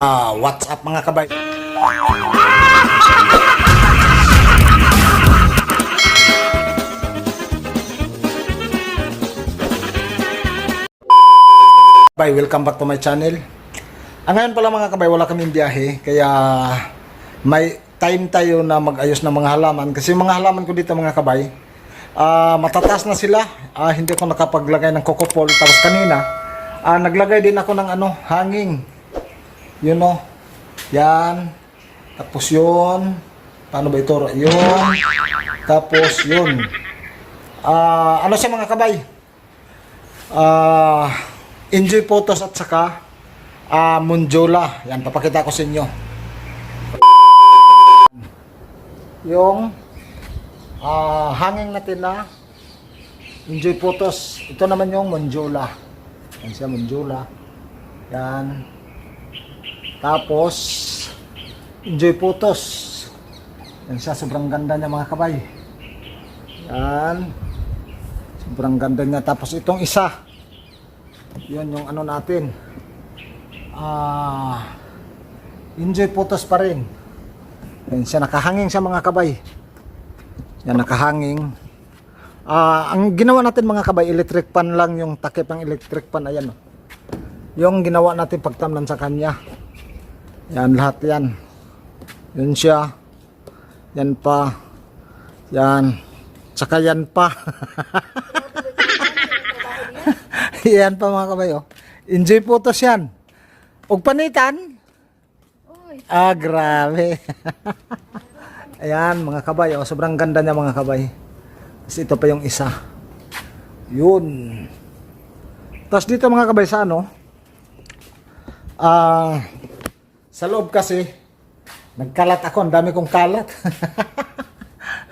What's up mga kabay? Bye, welcome back to my channel. Ngayon pala mga kabay, wala kaming biyahe, kaya may time tayo na mag-ayos ng mga halaman. Kasi mga halaman ko dito mga kabay, matataas na sila. Hindi ko nakapaglagay ng kokopol. Tapos kanina, naglagay din ako ng hanging. You know, yan. Tapos yun. Paano ba ito? Yun. Tapos yun. Ano siya mga kabay? Enjoy photos at saka Monjola. Yan, papakita ko sa inyo. Yung hanging natin na enjoy photos. Ito naman yung Monjola. Yan siya, Monjola. Yan. Tapos enjoy photos. Yan siya, sobrang ganda niya mga kabay. Yan. Sobrang ganda niya. Tapos itong isa, yun yung ano natin. Enjoy photos pa rin. Yan siya, nakahanging siya mga kabay. Yan, nakahanging. Ang ginawa natin mga kabay, electric pan lang yung takip ng electric pan. Ayan, yung ginawa natin pagtamnan sa kanya. Yan, lahat yan. Yun siya. Yan pa. Yan. Tsaka yan pa. Yan pa mga kabay, oh. Enjoy photos yan. Huwag panitan. Grabe. Ayan mga kabay, oh. Sobrang ganda niya mga kabay. Tapos ito pa yung isa. Yun. Tapos dito mga kabay sa sa loob kasi, nagkalat ako. Ang dami kong kalat.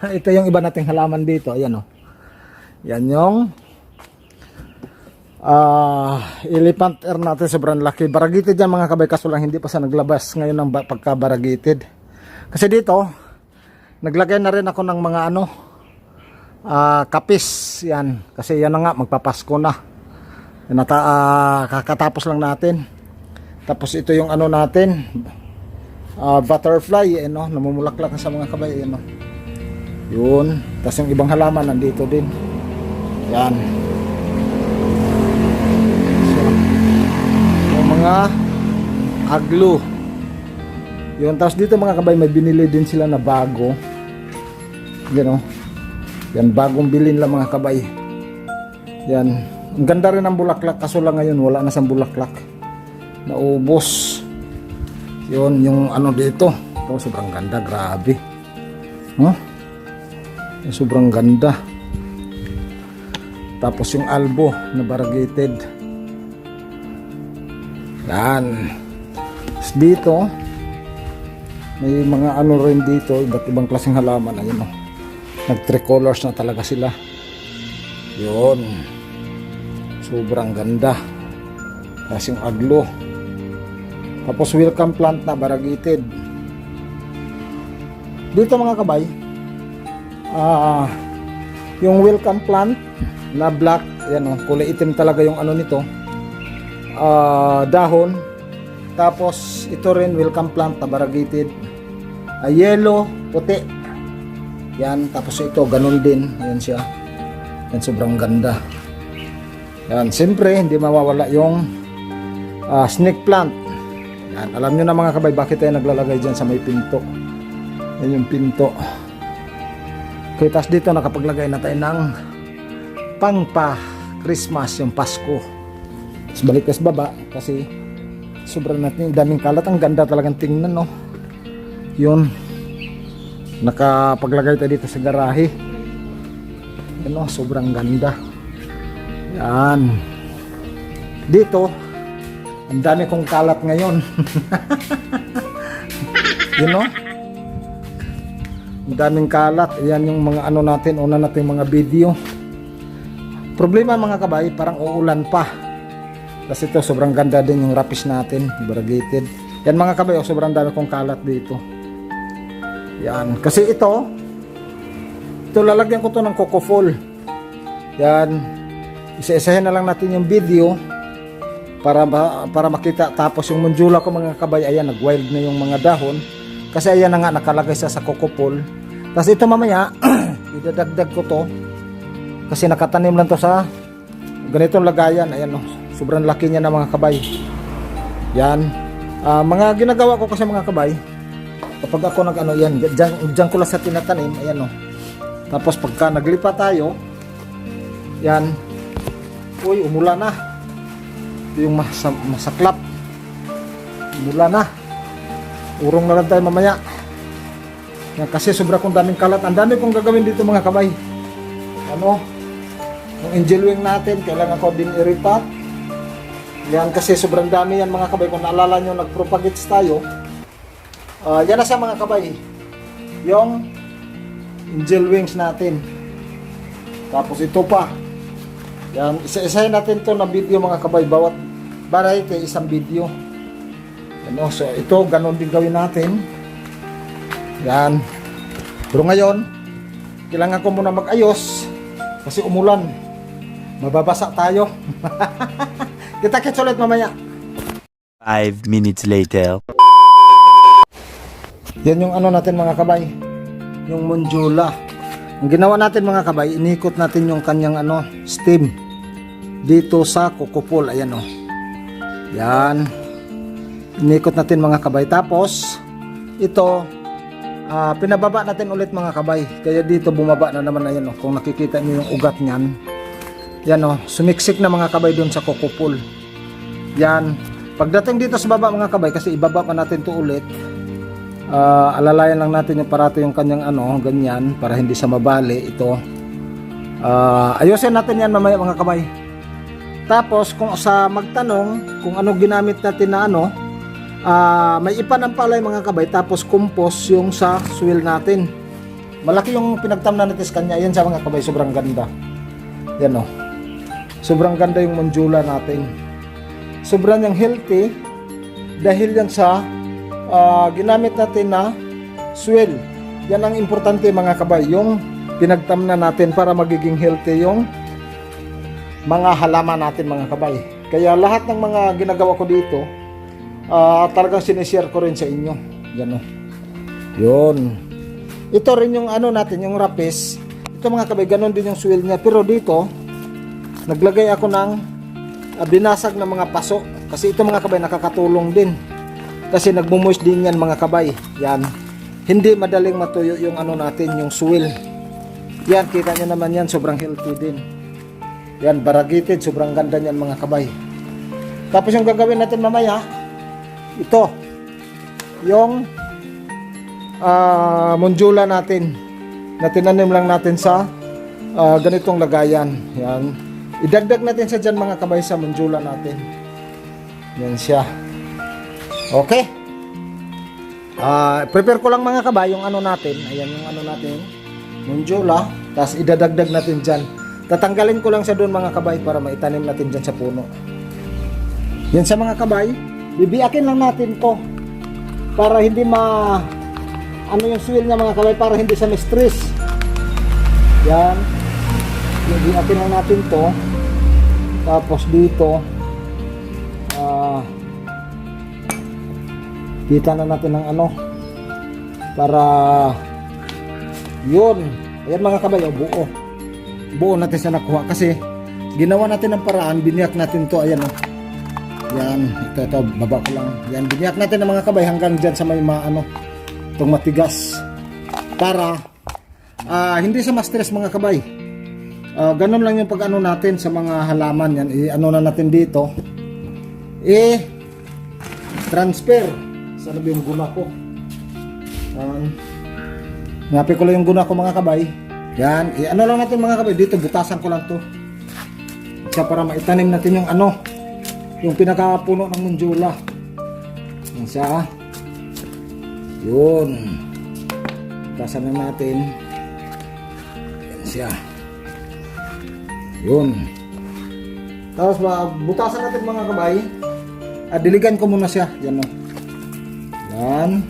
Ito yung iba nating halaman dito. Ayan, oh. Yan yung elephant ear natin. Sobrang laki. Baragitid yan mga kabay. Kaso lang hindi pa sa naglabas ngayon ng pagka-baragitid. Kasi dito, naglagay na rin ako ng mga kapis. Yan. Kasi yan na nga, magpapasko na. Kakatapos lang natin. Tapos ito yung natin, butterfly, namumulaklak sa mga kabay, yun. Tapos yung ibang halaman nandito din. Yan. So, yung mga aglo. Yun. Tapos dito mga kabay, may binili din sila na bago. Yan, yan, bagong bilin lang mga kabay. Yan. Ang ganda rin ang bulaklak, kaso lang ngayon wala na sa bulaklak. Naubos. Yun yung dito. Ito sobrang ganda, grabe. Sobrang ganda. Tapos yung albo na variegated. Yan. Tapos dito may mga rin dito, iba't ibang klaseng halaman. Ayun, nag tricolors na talaga sila. Yun. Sobrang ganda. Tapos yung aglo. Tapos welcome plant na variegated. Dito mga kabay, yung welcome plant na black, yan kulay itim talaga yung nito, dahon. Tapos ito rin welcome plant na variegated, yellow, puti. Yan, tapos ito ganun din, yan siya. Yan, sobrang ganda. Yan, siyempre hindi mawawala yung snake plant. Yan, alam nyo na mga kabay bakit tayo naglalagay dyan sa may pinto. Yan yung pinto. Okay, tapos dito nakapaglagay na tayo ng pangpa Christmas, yung Pasko. Tapos balik sa baba kasi sobrang natin yung daming kalat. Ang ganda talagang tingnan, yun, nakapaglagay tayo dito sa garahe. Yan, sobrang ganda. Yan. Dito ang dami kong kalat ngayon. Ang daming kalat. Ayan yung mga natin, una natin mga video. Problema mga kabay, parang uulan pa. Tapos ito, sobrang ganda din yung rapis natin, variegated. Yan mga kabay, sobrang dami kong kalat dito. Yan, kasi ito lalagyan ko to ng kokofol. Yan, isa-isahin na lang natin yung video para makita. Tapos yung Monjula ko mga kabay, ayan, nag-wild na yung mga dahon. Kasi ayan na nga, nakalagay siya sa kokopol. Tapos ito mamaya, idadagdag ko to. Kasi nakatanim lang to sa ganitong lagayan. Ayan, sobrang laki niya na mga kabay. Yan. Mga ginagawa ko kasi mga kabay, kapag ako yan, dyan ko lang sa tinatanim. Ayan, Tapos pagka naglipat tayo, yan, uy, umulan na. Ito yung masaklap. Umulan na. Urong na lang tayo mamaya. Yan, kasi sobra kong daming kalat. Ang dami kong gagawin dito mga kabay. Yung angel wing natin, kailangan ko din i-repot. Yan, kasi sobrang dami yan mga kabay. Kung naalala nyo, nag-propagates tayo. Yan na siya mga kabay. Yung angel wings natin. Tapos ito pa. Yan, isa-isahin natin to na video mga kabay. Bawat variety, isang video. So ito, ganon din gawin natin. Yan. Pero ngayon, kailangan ko muna mag-ayos. Kasi umulan. Mababasa tayo. Kita-kits ulit mamaya. 5 minutes later. Yan yung natin mga kabay. Yung Monjula. Ang ginawa natin mga kabay, inikot natin yung kanyang stem. Dito sa kokopol. Ayan Yan. Inikot natin mga kabay. Tapos, ito, pinababa natin ulit mga kabay. Kaya dito bumaba na naman. Ayan kung nakikita niyo yung ugat niyan. Yan sumiksik na mga kabay doon sa kokopol. Yan. Pagdating dito sa baba mga kabay, kasi ibaba pa natin to ulit. Alalayan lang natin yung parato yung kanyang ganyan para hindi siya mabali ito. Ayusin natin yan mamaya mga kabay. Tapos kung sa magtanong kung ano ginamit natin na may ipanampalay mga kabay, tapos compost yung sa soil natin. Malaki yung pinagtamnan natin sa kanya. Yan sa mga kabay, sobrang ganda. Yan sobrang ganda yung Monjula natin. Sobrang yung healthy dahil yan sa ginamit natin na soil. Yan ang importante mga kabay, yung pinagtamnan natin para magiging healthy yung mga halaman natin mga kabay. Kaya lahat ng mga ginagawa ko dito, talagang sinishare ko rin sa inyo. Yan yun. Ito rin yung natin, yung rapis. Ito mga kabay, ganun din yung soil niya. Pero dito, naglagay ako ng binasag na mga paso. Kasi ito mga kabay, nakakatulong din. Kasi nagmumoist din yan mga kabay. Yan. Hindi madaling matuyo yung natin, yung soil. Yan, kita nyo naman yan, sobrang healthy din. Yan, variegated, sobrang ganda niyan mga kabay. Tapos yung gagawin natin mamaya, ito, yung Monjula natin na tinanim lang natin sa ganitong lagayan. Yan. Idagdag natin sa dyan mga kabay sa Monjula natin. Yan siya. Okay. Prepare ko lang mga kabay yung natin. Ayan yung natin. Monjula. Tapos idadagdag natin dyan. Tatanggalin ko lang siya doon mga kabay para maitanim natin dyan sa puno. Yan sa mga kabay. Bibiyakin lang natin to para hindi yung soil niya mga kabay, para hindi siya ma-stress. Yan. Bibiyakin lang natin to. Tapos dito kita na natin ng para yun. Ayan mga kabay, buo natin sa nakuha kasi ginawa natin ng paraan, biniyak natin to. Ayan yan, ito baba ko lang. Yan, biniyak natin ng mga kabay hanggang dyan sa may itong matigas para hindi sa ma-stress mga kabay. Ganun lang yung pag natin sa mga halaman. Yan, na natin dito, transfer. Sana ba yung guna ko? Ngapi ko lang yung guna ko mga kabay. Yan, lang natin mga kabay. Dito, butasan ko lang to. Kasi para maitanim natin yung yung pinakapuno ng Monjula. Yan siya. Yun. Butasan na natin. Yan siya. Yun. Tapos butasan natin mga kabay. Diligan ko muna siya. Yan Yan.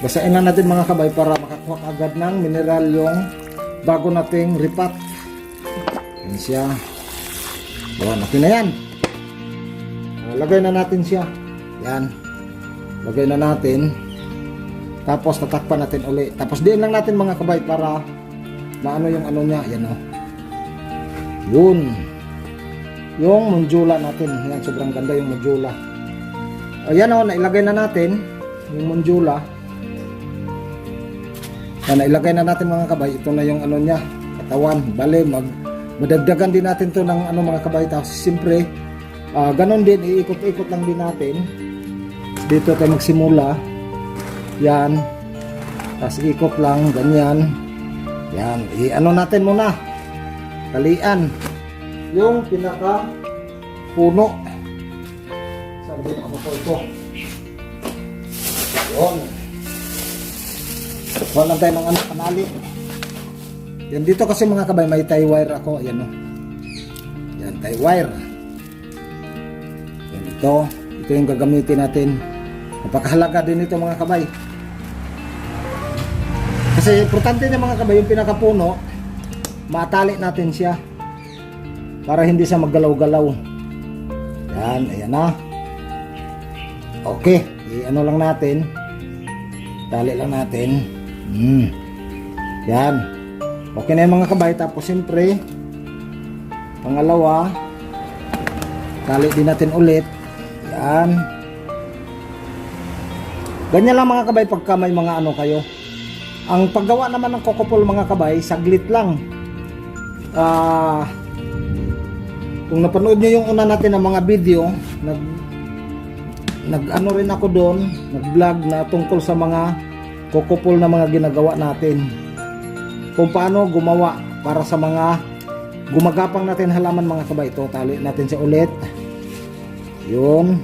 Basahin lang natin mga kabay para makakuha agad ng mineral yung bago nating ripat. Yan siya. Yan, okay na yan. lagay na natin siya. Yan. Lagay na natin. Tapos tatakpan natin uli. Tapos diin lang natin mga kabay para maano yung ano niya. Yan o. Yun. Yung monjula natin. Yan, sobrang ganda yung monjula. Ayan o, nailagay na natin yung monjula. Yan, nailagay na natin mga kabay. Ito na yung ano niya, katawan. Bale, madagdagan din natin to ng ano mga kabay. Tapos siyempre, ganon din, iikot-ikot lang din natin. Dito tayo magsimula. Yan. Tapos ikot lang, ganyan. Yan, i-ano natin muna. Talian. Yung pinaka puno. Sabi ako po ito. Yun. Wala tayo ng ano, kanali. Yan dito kasi mga kabay, may tie wire ako. Yan o. Yan, tie wire. Yan ito. Ito yung gagamitin natin. Napakahalaga din ito mga kabay. Kasi importante niya mga kabay, yung pinakapuno, matali natin siya. Para hindi siya maggalaw-galaw. Yan, ayan na. Okay, i-ano lang natin. Tali lang natin. Yan. Okay na yung mga kabay. Tapos siyempre, pangalawa, tali din natin ulit. Yan. Ganyan lang mga kabay pagka may mga ano kayo. Ang paggawa naman ng kokopol mga kabay, saglit lang. Kung napanood nyo yung una natin ng mga video, nag ano rin ako doon, nag-vlog na tungkol sa mga kokopol na mga ginagawa natin. Kung paano gumawa para sa mga gumagapang natin halaman mga kabay. Ito, tali natin siya ulit. Yun.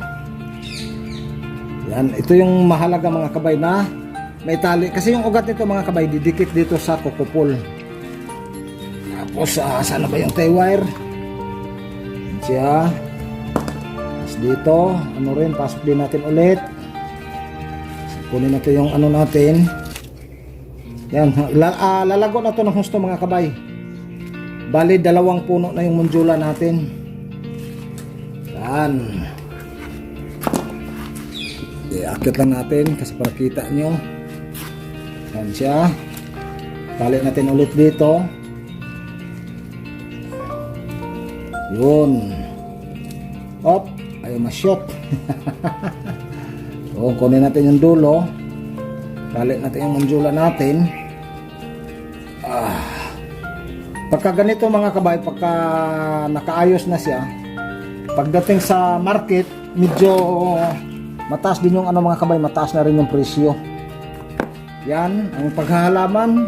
Yan, ito yung mahalaga mga kabay na may tali. Kasi yung ugat nito mga kabay, didikit dito sa kokopol. Tapos, sana ba yung tie wire? Siya. Tapos dito, ano rin, pasok din natin ulit. Kunin natin yung ano natin. Yan, lalago na to ng husto mga kabay. Bali, 2 puno na yung monjula natin. Yan. Iakit lang natin kasi para kita nyo. Yan siya. Tali natin ulit dito. Yun. Op, ayaw ma-shot. So, kunin natin yung dulo. Tali natin yung monjula natin. Pagka ganito mga kabay, pagka nakaayos na siya, pagdating sa market, medyo mataas din yung ano mga kabay, mataas na rin yung presyo. Yan, ang paghahalaman,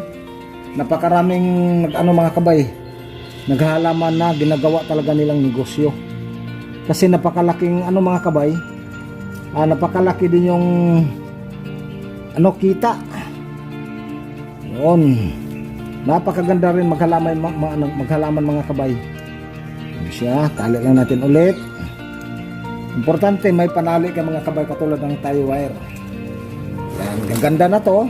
napakaraming ano mga kabay, naghahalaman na ginagawa talaga nilang negosyo. Kasi napakalaking ano mga kabay, napakalaki din yung ano kita. Yun. Napakaganda rin maghalaman mga kabay. Yun siya, tali lang natin ulit. Importante may panali ka mga kabay katulad ng tie wire. Yan, gaganda na to.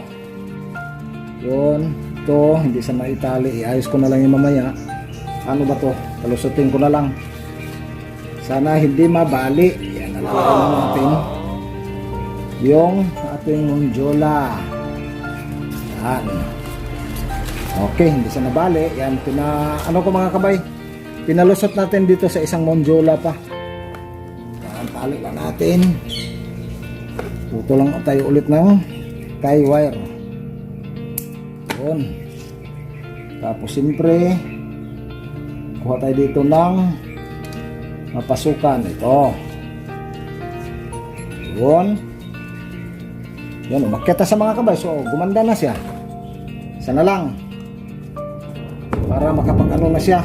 Yun, ito hindi siya naitali. Iayos ko na lang yung mamaya. Ano ba to? Palusutin ko na lang. Sana hindi mabali. Yan, nalalaman na natin yung ating monjula. Yan. Okay, hindi siya nabali. Yan, ano ko mga kabay, pinalusot natin dito sa isang monjula pa. Yan, tali lang natin. Puto lang tayo ulit ng tie wire. Yun. Tapos siyempre, kuha tayo dito ng mapasukan. Ito. Yun. Yan, umakyat sa mga kabay. So, gumanda na siya. Isa na lang. Para makapag-ano na siya.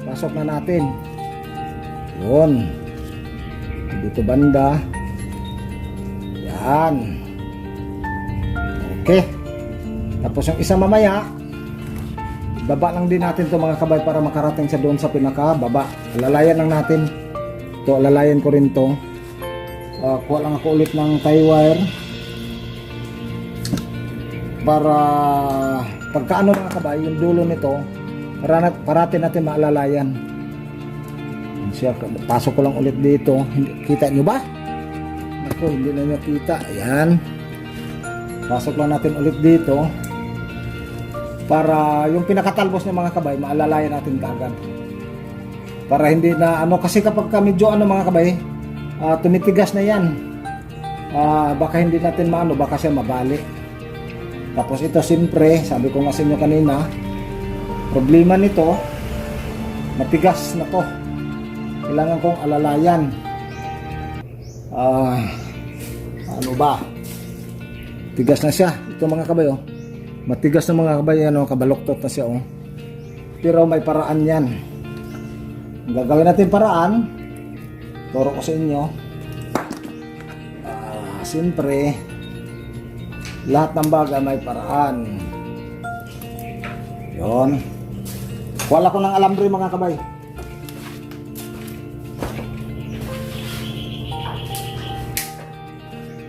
Pasok na natin. Yun. Dito banda. Yan. Okay. Tapos yung isa mamaya, baba lang din natin to mga kabay para makarating sa doon sa pinaka-baba. Alalayan lang natin. Ito, alalayan ko rin to. Kuha lang ako ulit ng tie wire para pagkaano mga kabay, yung dulo nito parati natin maalalayan. Yan siya, pasok ko lang ulit dito. Kita nyo ba? Naku, hindi na nyo kita. Ayan. Pasok lang natin ulit dito para yung pinakatalbos ng mga kabay maalalayan natin kaagad. Para hindi na ano, kasi kapag medyo ano mga kabay, tumitigas na yan. Baka hindi natin maano, baka siya mabali. Tapos ito siyempre, sabi ko nga sa inyo kanina, problema nito, matigas na to. Kailangan kong alalayan. Ano ba? Tigas na siya. Ito mga kabay, oh. Matigas na mga kabay, ano, kabaloktot na siya, oh. Pero may paraan yan. Ang gagawin natin paraan, turo ko sa inyo. Siyempre, lahat ng bagay may paraan. Yon. Wala ko ng alambre mga kabay.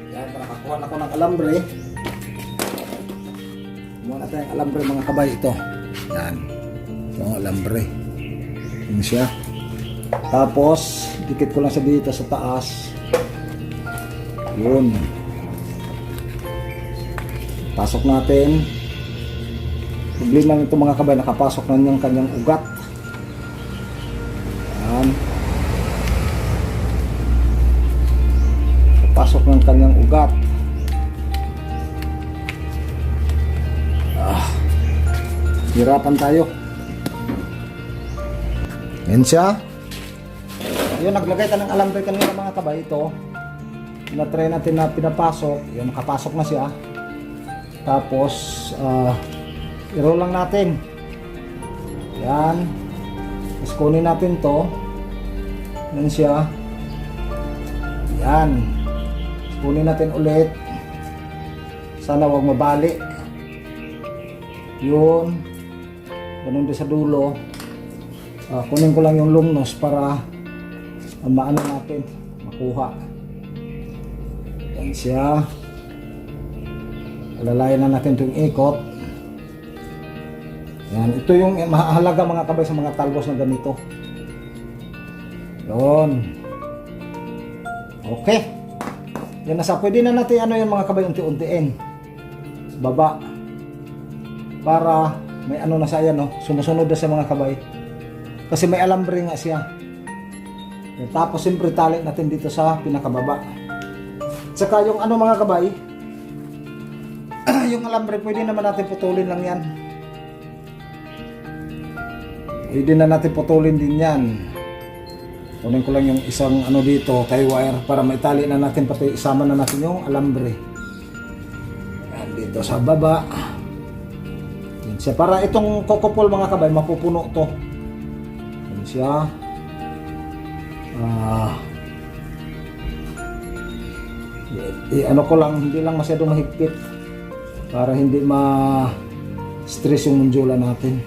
Yan, nakakuha na ko ng alambre. Kumuha natin ang alambre mga kabay. Ito. Yan. Ito ang alambre. Yan siya. Tapos, dikit ko lang sa dito sa taas. Yun. Pasok natin. Problema nito mga kabay, nakapasok na yung kanyang ugat. Yan. Pasok ng kanyang ugat. Hirapan tayo. Yan siya. Yun, naglagay tayo ng alambre kanina mga kabay. Ito na-try natin na pinapasok. Yun, nakapasok na siya. Tapos i-roll lang natin. Yan. Tapos kunin natin to. Yan siya. Yan. Kunin natin ulit. Sana wag mabali. Yun. Ganun din sa dulo. Kunin ko lang yung lumnos para maano natin, makuha. Yan siya. Alalayan na natin itong ikot. Yan. Ito yung mahalaga mga kabay sa mga talbos na ganito. Yun. Okay. Yan na sa. Pwede na natin ano yan mga kabay, unti-untiin. Baba. Para may ano na sa yan, no? Sumusunod na sa mga kabay. Kasi may alambre nga siya. Tapos siyempre tali natin dito sa pinakababa. Tsaka yung ano mga kabay, yung alambre pwede naman natin putulin lang yan. Pwede na natin putulin din yan. Kunin ko lang yung isang ano dito, tie wire, para maitali na natin, pati isama na natin yung alambre. Yan dito sa baba. Yan siya. Para itong kokopol mga kabay, mapupuno to. Yan siya. Ano ko lang, hindi lang masyadong mahigpit para hindi ma-stress yung munjula natin.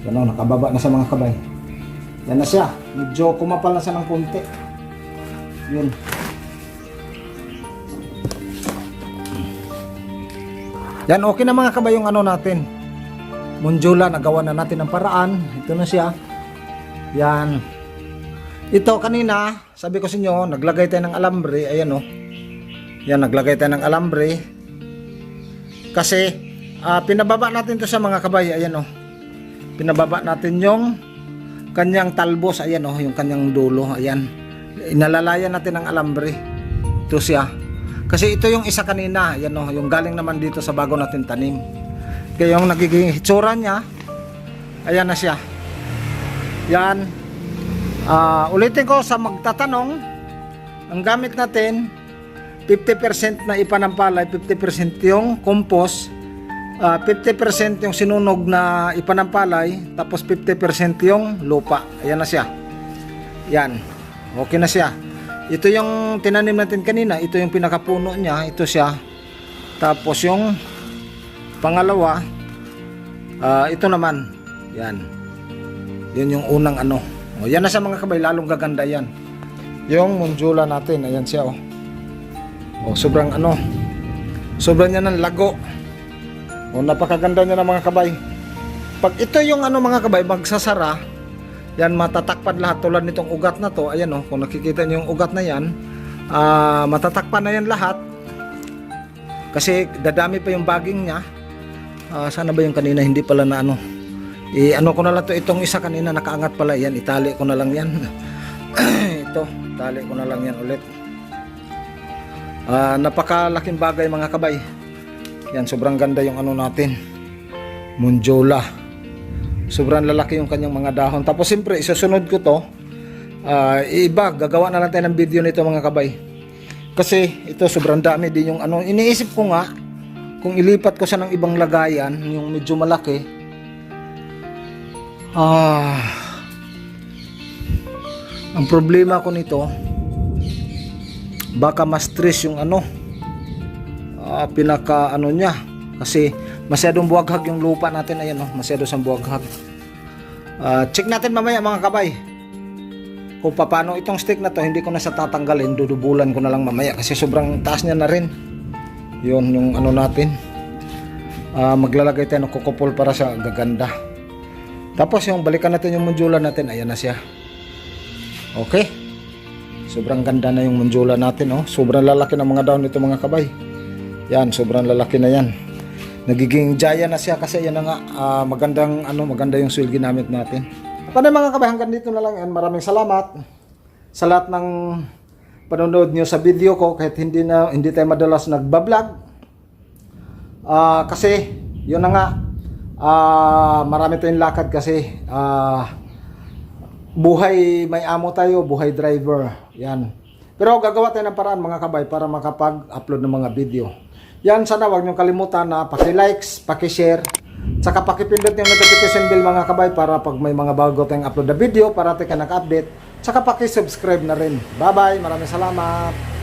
Yan, nakababa na sa mga kabay. Yan na siya. Medyo kumapal na siya ng konti. Yun. Yan, okay na mga kabay yung ano natin. Munjula, nagawa na natin ng paraan. Ito na siya. Yan. Ito kanina, sabi ko sa inyo, naglagay tayo ng alambre. Ayan, oh. Yan, naglagay tayo ng alambre. Kasi, pinababa natin to sa mga kabay. Ayan, oh. Pinababa natin yung kanyang talbos. Ayan, oh, yung kanyang dulo. Ayan. Inalalayan natin ng alambre. Ito siya. Kasi ito yung isa kanina. Ayan, oh, yung galing naman dito sa bago natin tanim. Kaya yung nagiging hitsura niya, ayan na siya. Yan. Ulitin ko sa magtatanong, ang gamit natin 50% na ipanampalay, 50% yung compost, 50% yung sinunog na ipanampalay, tapos 50% yung lupa. Ayan na siya. Yan. Okay na siya. Ito yung tinanim natin kanina, ito yung pinakapuno niya, ito siya. Tapos yung pangalawa, ito naman. Yan. Yun yung unang ano. O, yan na sa mga kabay, lalong gaganda yan. Yung munjula natin, ayan siya, oh. O, sobrang ano, sobrang niya ng lago. O, napakaganda niya ng mga kabay. Pag ito yung ano mga kabay, magsasara, yan matatakpan lahat tulad nitong ugat na to. Ayan oh, kung nakikita niyo yung ugat na yan, matatakpan na yan lahat kasi dadami pa yung baging niya. Sana ba yung kanina hindi pala na ano, ano ko na lang to, itong isa kanina nakaangat pala yan, itali ko na lang yan. Ito, tali ko na lang yan ulit. Napakalaking bagay mga kabay. Yan, sobrang ganda yung ano natin, Monjola. Sobrang lalaki yung kanyang mga dahon. Tapos siyempre isusunod ko to, iba, gagawa na lang tayo ng video nito mga kabay. Kasi ito sobrang dami din yung ano, iniisip ko nga kung ilipat ko siya ng ibang lagayan, yung medyo malaki. Ang problema ko nito, baka ma-stress yung ano, pinaka ano niya, kasi masyadong buwaghag yung lupa natin. Ayan oh, masyado siyang buwaghag. Check natin mamaya mga kabay kung paano itong stick na to. Hindi ko na sa tatanggalin, dudubulan ko na lang mamaya kasi sobrang taas niya na rin. Yun yung ano natin. Maglalagay tayo ng kukupol para sa gaganda. Tapos yung balikan natin yung Monjola natin, ayan na siya. Okay, sobrang ganda na yung Monjola natin oh. Sobrang lalaki ng mga daon nito mga kabay. Yan, sobrang lalaki na yan. Nagiging giant na siya kasi yan na nga, magandang ano, maganda yung soil ginamit natin. Paano mga kabay, hanggang dito na lang yan. Maraming salamat sa lahat ng panonood nyo sa video ko kahit hindi tayo madalas nagbablog. Kasi yun na nga, marami tayong lakad kasi buhay may amo tayo, buhay driver. Yan. Pero gagawa tayo ng paraan mga kabay para makapag-upload ng mga video. Yan, sana wag niyong kalimutan na paki-likes, paki-share, saka paki-pindot yung notification bell mga kabay para pag may mga bago tayong upload na video, para tayo ka naka-update, saka paki-subscribe na rin. Bye-bye, maraming salamat.